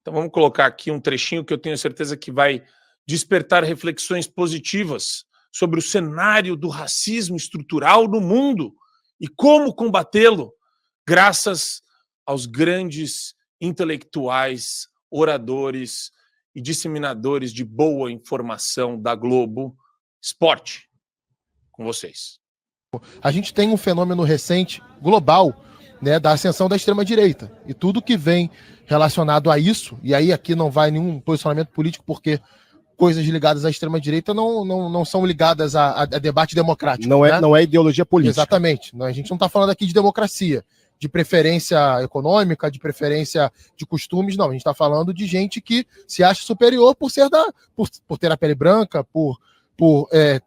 Então vamos colocar aqui um trechinho que eu tenho certeza que vai despertar reflexões positivas sobre o cenário do racismo estrutural no mundo e como combatê-lo, graças aos grandes intelectuais, oradores e disseminadores de boa informação da Globo Esporte. Com vocês. A gente tem um fenômeno recente, global, né, da ascensão da extrema-direita. E tudo que vem relacionado a isso, e aí aqui não vai nenhum posicionamento político, porque coisas ligadas à extrema-direita não são ligadas a debate democrático. Não é ideologia política. Exatamente. A gente não está falando aqui de democracia, de preferência econômica, de preferência de costumes, não. A gente está falando de gente que se acha superior por ter a pele branca, por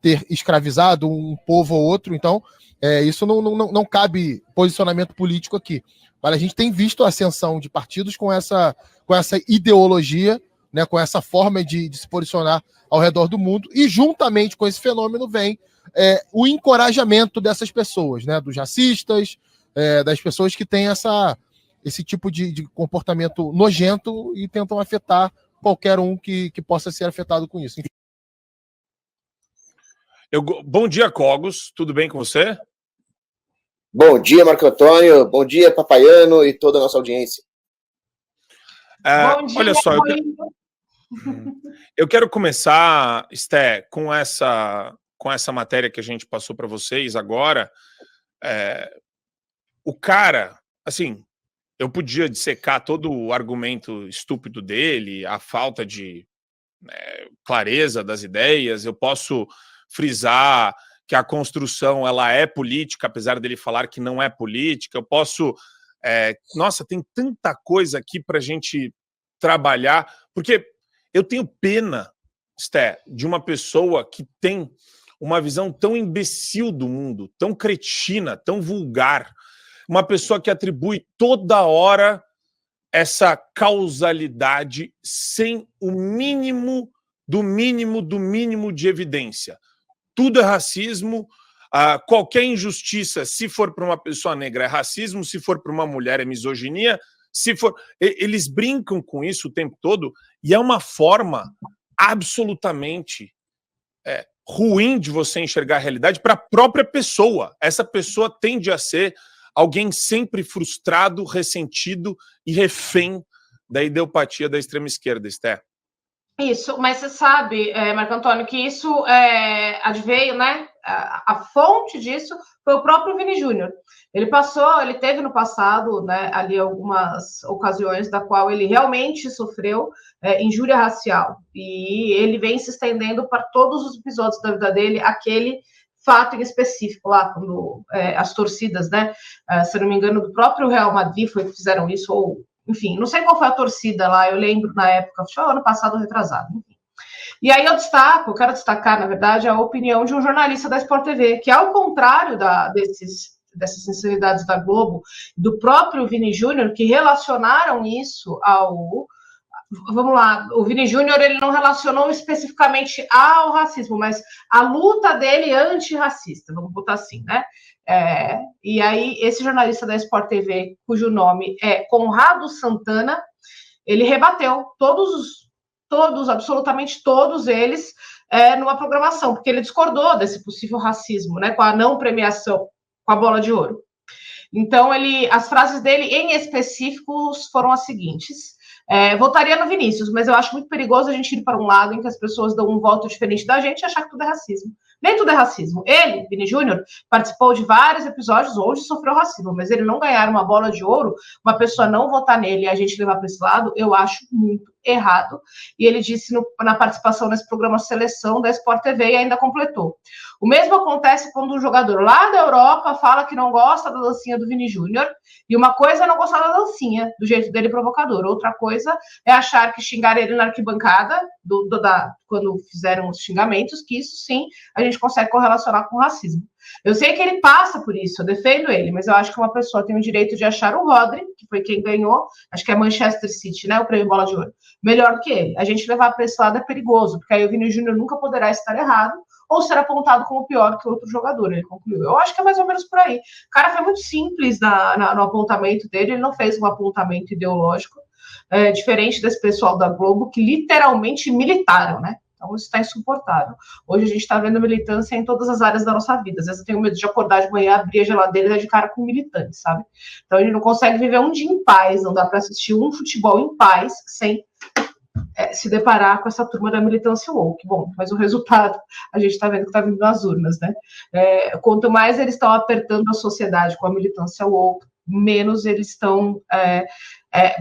ter escravizado um povo ou outro. Então, isso não cabe posicionamento político aqui. Mas a gente tem visto a ascensão de partidos com essa ideologia, né, com essa forma de se posicionar ao redor do mundo, e juntamente com esse fenômeno vem o encorajamento dessas pessoas, né, dos racistas, das pessoas que têm esse tipo de comportamento nojento e tentam afetar qualquer um que possa ser afetado com isso. Enfim. Bom dia, Cogos. Tudo bem com você? Bom dia, Marco Antônio. Bom dia, Papaiano e toda a nossa audiência. Bom dia, olha só, eu quero começar, Sté, com essa matéria que a gente passou para vocês agora. O cara, assim, eu podia dissecar todo o argumento estúpido dele, a falta de clareza das ideias, eu posso frisar que a construção ela é política, apesar dele falar que não é política, eu posso... nossa, tem tanta coisa aqui para a gente trabalhar, porque eu tenho pena, Sté, de uma pessoa que tem uma visão tão imbecil do mundo, tão cretina, tão vulgar, uma pessoa que atribui toda hora essa causalidade sem o mínimo do mínimo de evidência. Tudo é racismo, qualquer injustiça, se for para uma pessoa negra, é racismo, se for para uma mulher, é misoginia, se for... Eles brincam com isso o tempo todo, e é uma forma absolutamente ruim de você enxergar a realidade para a própria pessoa. Essa pessoa tende a ser alguém sempre frustrado, ressentido e refém da ideopatia da extrema esquerda, Esther. Isso, mas você sabe, Marco Antônio, que isso adveio, né? A fonte disso foi o próprio Vini Júnior. Ele teve no passado, né, ali algumas ocasiões da qual ele realmente sofreu injúria racial. E ele vem se estendendo para todos os episódios da vida dele, aquele fato em específico lá, quando as torcidas, né? Se não me engano, do próprio Real Madrid foi que fizeram isso, ou enfim, não sei qual foi a torcida lá, eu lembro na época, foi ano passado, retrasado, enfim. E aí eu quero destacar, na verdade, a opinião de um jornalista da Sport TV, que ao contrário dessas sinceridades da Globo, do próprio Vini Júnior, que relacionaram isso ao... Vamos lá, o Vini Júnior, ele não relacionou especificamente ao racismo, mas a luta dele antirracista, vamos botar assim, né? E aí, esse jornalista da Sport TV, cujo nome é Conrado Santana, ele rebateu absolutamente todos eles, numa programação, porque ele discordou desse possível racismo, né, com a não premiação, com a bola de ouro. Então, as frases dele, em específicos, foram as seguintes: votaria no Vinícius, mas eu acho muito perigoso a gente ir para um lado em que as pessoas dão um voto diferente da gente e achar que tudo é racismo. Nem tudo é racismo. Ele, Vini Júnior, participou de vários episódios onde sofreu racismo, mas ele não ganhar uma bola de ouro, uma pessoa não votar nele e a gente levar para esse lado, eu acho muito errado. E ele disse na participação nesse programa Seleção da Sport TV e ainda completou: o mesmo acontece quando um jogador lá da Europa fala que não gosta da dancinha do Vini Júnior, e uma coisa é não gostar da dancinha, do jeito dele provocador, outra coisa é achar que xingar ele na arquibancada, quando fizeram os xingamentos, que isso sim a gente consegue correlacionar com o racismo. Eu sei que ele passa por isso, eu defendo ele, mas eu acho que uma pessoa tem o direito de achar o Rodri, que foi quem ganhou, acho que é Manchester City, né, o prêmio Bola de Ouro, melhor do que ele. A gente levar para esse lado é perigoso, porque aí o Vini Júnior nunca poderá estar errado ou ser apontado como pior que outro jogador, ele concluiu. Eu acho que é mais ou menos por aí. O cara foi muito simples no apontamento dele, ele não fez um apontamento ideológico, diferente desse pessoal da Globo, que literalmente militaram, né? Então isso está insuportável. Hoje a gente está vendo militância em todas as áreas da nossa vida. Às vezes eu tenho medo de acordar de manhã, abrir a geladeira e dar de cara com militantes, sabe? Então a gente não consegue viver um dia em paz, não dá para assistir um futebol em paz sem se deparar com essa turma da militância woke. Bom, mas o resultado a gente está vendo que está vindo nas urnas, né? Quanto mais eles estão apertando a sociedade com a militância woke, menos eles estão...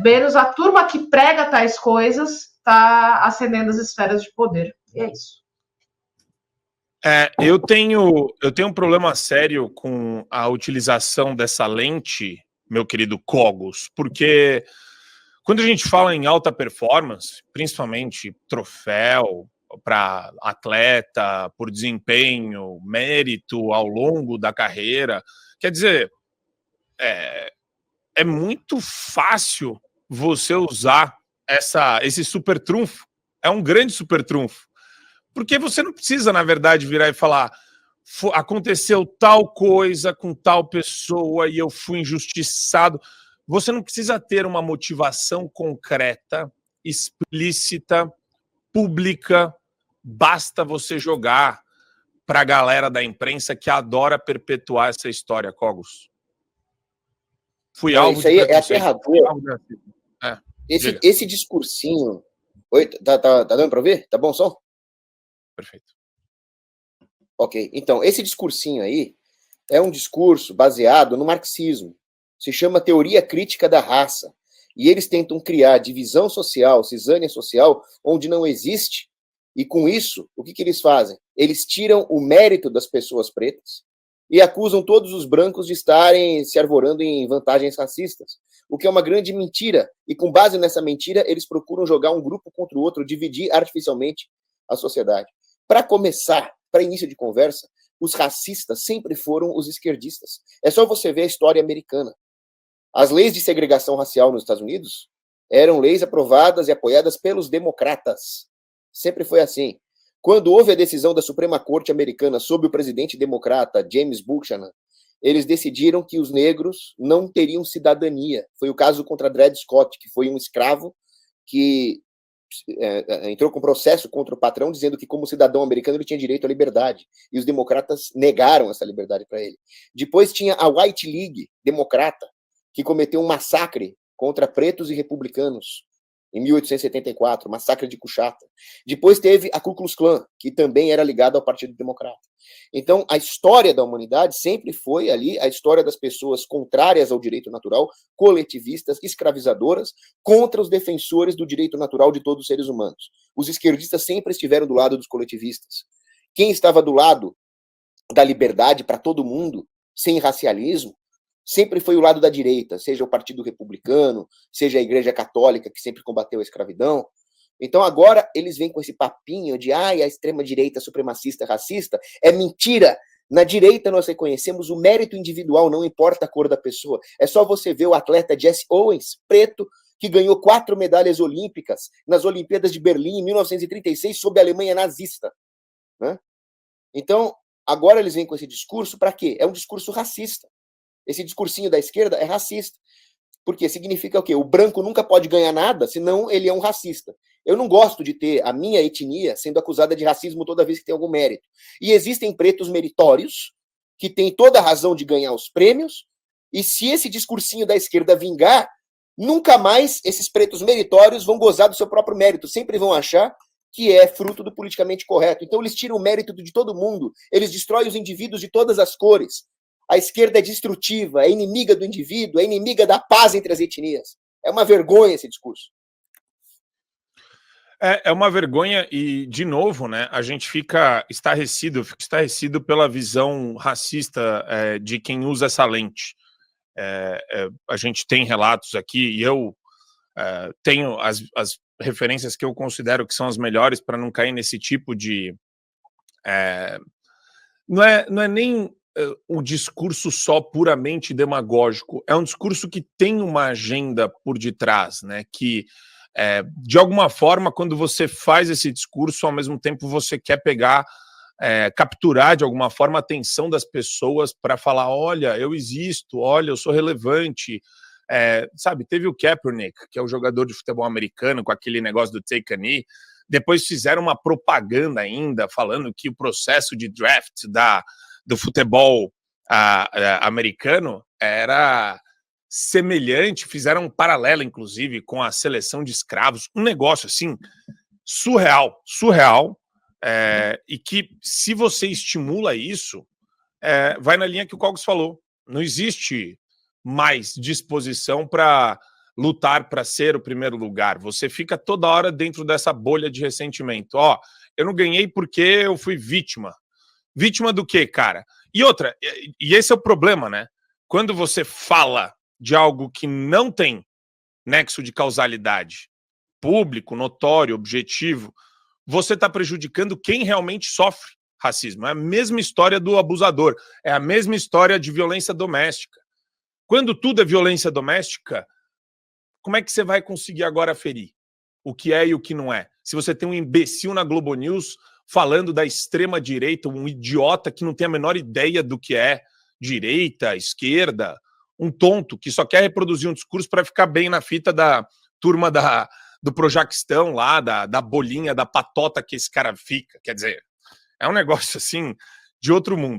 menos a turma que prega tais coisas está acendendo as esferas de poder. E é isso. Eu tenho um problema sério com a utilização dessa lente, meu querido Cogos, porque quando a gente fala em alta performance, principalmente troféu para atleta, por desempenho, mérito ao longo da carreira, quer dizer, é muito fácil você usar esse super trunfo. É um grande super trunfo. Porque você não precisa, na verdade, virar e falar aconteceu tal coisa com tal pessoa e eu fui injustiçado. Você não precisa ter uma motivação concreta, explícita, pública. Basta você jogar para a galera da imprensa que adora perpetuar essa história, Cogos. Fui alvo isso aí é aterrador. Esse discursinho... Oi, tá dando para ver? Tá bom o som? Perfeito. Ok, então, esse discursinho aí é um discurso baseado no marxismo. Se chama teoria crítica da raça. E eles tentam criar divisão social, cisânia social, onde não existe. E com isso, o que eles fazem? Eles tiram o mérito das pessoas pretas e acusam todos os brancos de estarem se arvorando em vantagens racistas, o que é uma grande mentira. E com base nessa mentira, eles procuram jogar um grupo contra o outro, dividir artificialmente a sociedade. Para começar, para início de conversa, os racistas sempre foram os esquerdistas. É só você ver a história americana. As leis de segregação racial nos Estados Unidos eram leis aprovadas e apoiadas pelos democratas. Sempre foi assim. Quando houve a decisão da Suprema Corte americana sob o presidente democrata James Buchanan, eles decidiram que os negros não teriam cidadania. Foi o caso contra Dred Scott, que foi um escravo que entrou com processo contra o patrão, dizendo que, como cidadão americano, ele tinha direito à liberdade. E os democratas negaram essa liberdade para ele. Depois tinha a White League, democrata, que cometeu um massacre contra pretos e republicanos em 1874, massacre de Cuxata. Depois teve a Ku Klux Klan, que também era ligada ao Partido Democrata. Então, a história da humanidade sempre foi ali a história das pessoas contrárias ao direito natural, coletivistas, escravizadoras, contra os defensores do direito natural de todos os seres humanos. Os esquerdistas sempre estiveram do lado dos coletivistas. Quem estava do lado da liberdade para todo mundo, sem racialismo, sempre foi o lado da direita, seja o Partido Republicano, seja a Igreja Católica, que sempre combateu a escravidão. Então agora eles vêm com esse papinho de a extrema-direita supremacista, racista. É mentira! Na direita nós reconhecemos o mérito individual, não importa a cor da pessoa. É só você ver o atleta Jesse Owens, preto, que ganhou 4 medalhas olímpicas nas Olimpíadas de Berlim em 1936 sob a Alemanha nazista. Né? Então, agora eles vêm com esse discurso para quê? É um discurso racista. Esse discursinho da esquerda é racista. Porque significa o quê? O branco nunca pode ganhar nada, senão ele é um racista. Eu não gosto de ter a minha etnia sendo acusada de racismo toda vez que tem algum mérito. E existem pretos meritórios, que têm toda a razão de ganhar os prêmios, e se esse discursinho da esquerda vingar, nunca mais esses pretos meritórios vão gozar do seu próprio mérito. Sempre vão achar que é fruto do politicamente correto. Então eles tiram o mérito de todo mundo, eles destroem os indivíduos de todas as cores. A esquerda é destrutiva, é inimiga do indivíduo, é inimiga da paz entre as etnias. É uma vergonha esse discurso. É uma vergonha e, de novo, né, a gente fica estarrecido, eu fico estarrecido pela visão racista de quem usa essa lente. A gente tem relatos aqui e eu tenho as referências que eu considero que são as melhores para não cair nesse tipo de... Não é nem um discurso só puramente demagógico, é um discurso que tem uma agenda por detrás, né? Que, de alguma forma, quando você faz esse discurso, ao mesmo tempo você quer pegar, capturar de alguma forma a atenção das pessoas para falar, olha, eu existo, olha, eu sou relevante, Sabe, teve o Kaepernick, que é o jogador de futebol americano, com aquele negócio do take a knee. Depois fizeram uma propaganda ainda, falando que o processo de draft do futebol americano era semelhante, fizeram um paralelo, inclusive, com a seleção de escravos. Um negócio, assim, surreal, e que, se você estimula isso, vai na linha que o Cogos falou. Não existe mais disposição para lutar para ser o primeiro lugar. Você fica toda hora dentro dessa bolha de ressentimento. Eu não ganhei porque eu fui vítima. Vítima do quê, cara? E outra, e esse é o problema, né? Quando você fala de algo que não tem nexo de causalidade público, notório, objetivo, você está prejudicando quem realmente sofre racismo. É a mesma história do abusador, é a mesma história de violência doméstica. Quando tudo é violência doméstica, como é que você vai conseguir agora ferir o que é e o que não é? Se você tem um imbecil na Globo News falando da extrema-direita, um idiota que não tem a menor ideia do que é direita, esquerda, um tonto que só quer reproduzir um discurso para ficar bem na fita da turma do Projaquistão lá, da bolinha, da patota que esse cara fica. Quer dizer, é um negócio assim de outro mundo.